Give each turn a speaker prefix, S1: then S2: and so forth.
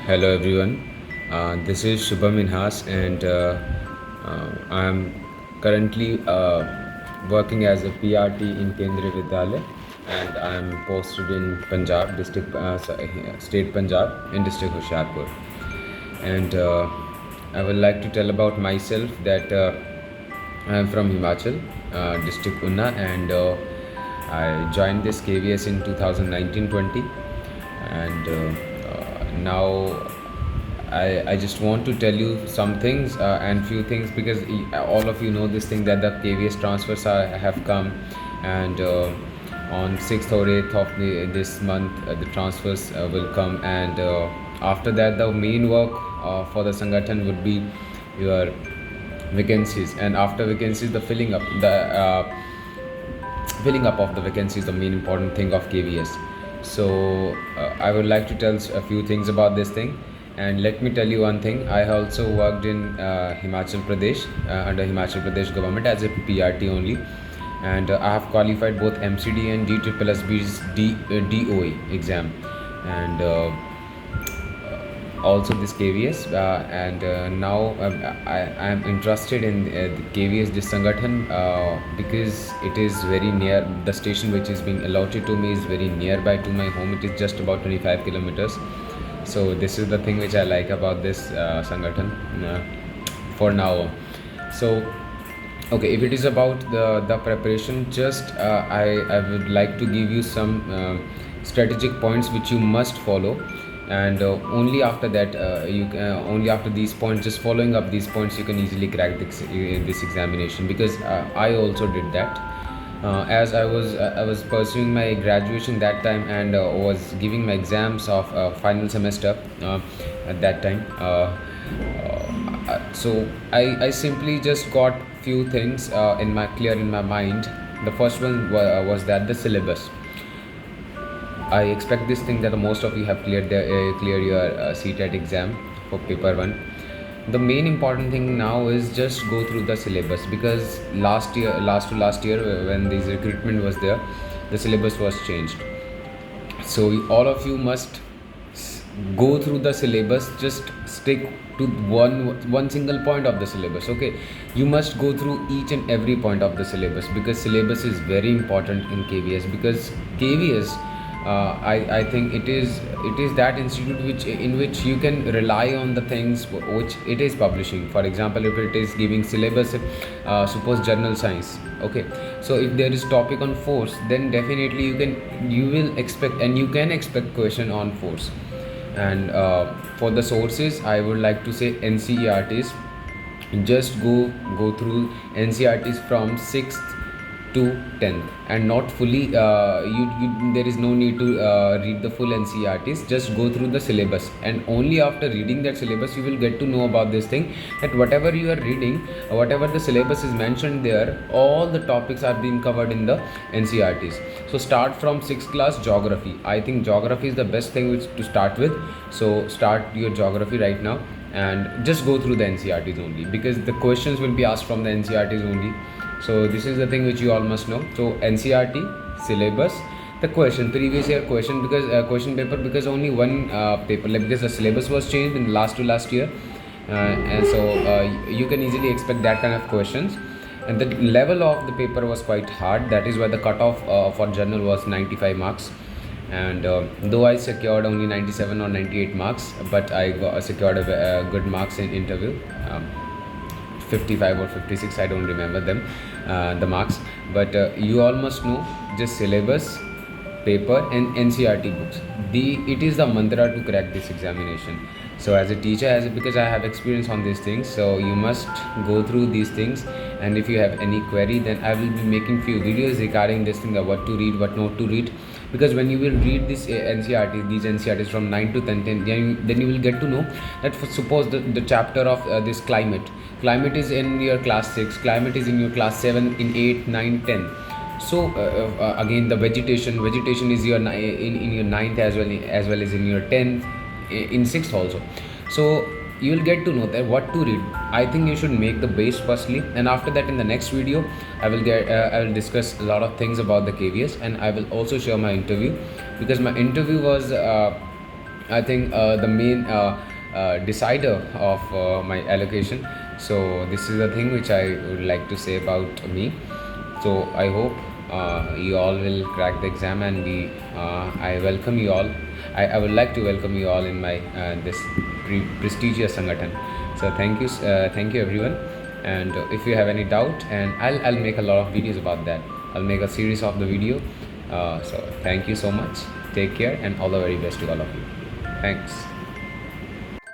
S1: Hello everyone, this is Shubham Minhas and I am currently working as a PRT in Kendriya Vidyalaya, and I am posted in Punjab district, state Punjab in district Hoshiarpur. And I would like to tell about myself that I am from Himachal, district Unna, and I joined this KVS in 2019-20, and now I just want to tell you some things and few things, because all of you know this thing that the KVS transfers have come, and on 6th or 8th of this month the transfers will come, and after that the main work for the Sangathan would be your vacancies, and after vacancies the filling up of the vacancies is the main important thing of KVS. So I would like to tell a few things about this thing. And let me tell you one thing. I also worked in Himachal Pradesh, under Himachal Pradesh government, as a PRT only, and I have qualified both MCD and DSSSB's DOA exam, and also this KVS, and now I am interested in the KVS this Sangathan, because it is very near. The station which is being allotted to me is very nearby to my home. It is just about 25 kilometers. So this is the thing which I like about this Sangathan for now. So okay, if it is about the preparation, just I would like to give you some strategic points which you must follow, and only after that only after these points, just following up these points, you can easily crack this examination, because I also did that. As I was pursuing my graduation that time, and was giving my exams of final semester at that time. So I simply just got few things in my mind. The first one was that the syllabus. I expect this thing that most of you have cleared your CTET exam for paper one. The main important thing now is just go through the syllabus, because last to last year, when this recruitment was there, the syllabus was changed. So all of you must go through the syllabus. Just stick to one single point of the syllabus. Okay, you must go through each and every point of the syllabus, because syllabus is very important in KVS. Because KVS, I think it is that institute in which you can rely on the things which it is publishing. For example, if it is giving syllabus, suppose general science. Okay, so if there is topic on force, then definitely you will expect, and you can expect question on force. And for the sources, I would like to say NCERTs. Just go through NCERTs from 6th to 10th, and not fully. There is no need to read the full NCERTs. Just go through the syllabus, and only after reading that syllabus you will get to know about this thing, that whatever you are reading, whatever the syllabus is mentioned there, all the topics are being covered in the NCERTs. So start from 6th class geography. I think geography is the best thing to start with. So start your geography right now, and just go through the NCERTs only, because the questions will be asked from the NCERTs only. So this is the thing which you all must know. So NCERT, syllabus, the question, previous year question, because question paper, because only one paper, like, because the syllabus was changed in last to last year, and so you can easily expect that kind of questions. And the level of the paper was quite hard. That is why the cutoff for journal was 95 marks. And though I secured only 97 or 98 marks, but I secured a good marks in interview. 55 or 56, I don't remember them, the marks. But you all must know, just syllabus, paper, and NCERT books. It is the mantra to crack this examination. So as a teacher, because I have experience on these things, so you must go through these things. And if you have any query, then I will be making few videos regarding this thing, that what to read, what not to read. Because when you will read this these NCERTs from 9 to 10, then you will get to know that, suppose the chapter of this climate is in your class 6, climate is in your class 7, in 8, 9, 10. So again, the vegetation is your in your 9th, as well as in your 10th, in 6th also. So you will get to know that what to read. I think you should make the base firstly, and after that, in the next video, I will discuss a lot of things about the KVS, and I will also share my interview, because my interview was I think the main decider of my allocation. So this is the thing which I would like to say about me. So I hope you all will crack the exam, and I welcome you all. I would like to welcome you all in my this prestigious sangathan. So thank you everyone. And if you have any doubt, and I'll make a lot of videos about that. I'll make a series of the video. So thank you so much. Take care, and all the very best to all of you. Thanks.